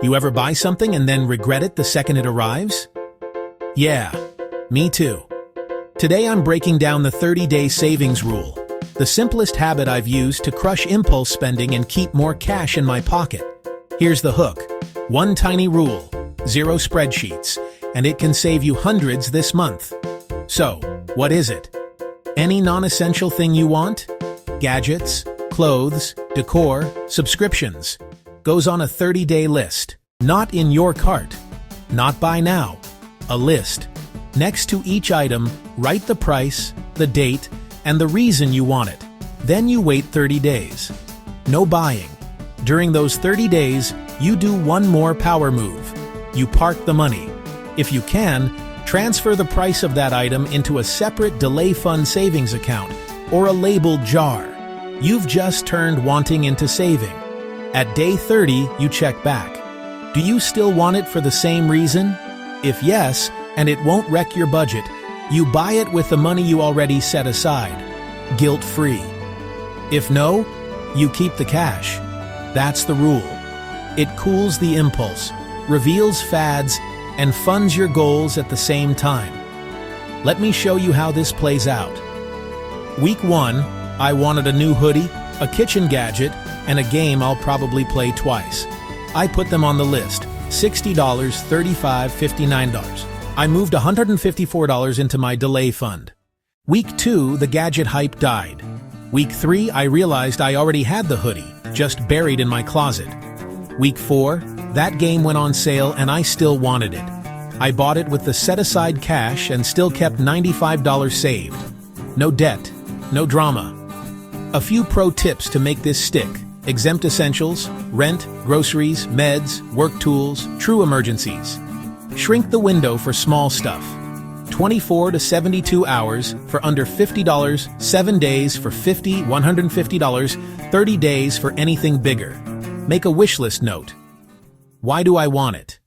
You ever buy something and then regret it the second it arrives? Yeah, me too. Today I'm breaking down the 30-day savings rule, the simplest habit I've used to crush impulse spending and keep more cash in my pocket. Here's the hook. One tiny rule, 0 spreadsheets, and it can save you hundreds this month. So, what is it? Any non-essential thing you want? Gadgets, clothes, decor, subscriptions. Goes on a 30-day list. Not in your cart. Not buy now. A list. Next to each item, write the price, the date, and the reason you want it. Then you wait 30 days. No buying. During those 30 days, you do one more power move. You park the money. If you can, transfer the price of that item into a separate delay fund savings account or a labeled jar. You've just turned wanting into saving. At day 30, you check back. Do you still want it for the same reason? If yes, and it won't wreck your budget, you buy it with the money you already set aside, guilt-free. If no, you keep the cash. That's the rule. It cools the impulse, reveals fads, and funds your goals at the same time. Let me show you how this plays out. Week 1, I wanted a new hoodie, a kitchen gadget, and a game I'll probably play twice. I put them on the list, $60, $35, $59. I moved $154 into my delay fund. Week 2, the gadget hype died. Week 3, I realized I already had the hoodie, just buried in my closet. Week 4, that game went on sale and I still wanted it. I bought it with the set-aside cash and still kept $95 saved. No debt, no drama. A few pro tips to make this stick. Exempt essentials, rent, groceries, meds, work tools, true emergencies. Shrink the window for small stuff. 24 to 72 hours for under $50, 7 days for $50, $150, 30 days for anything bigger. Make a wish list note. Why do I want it?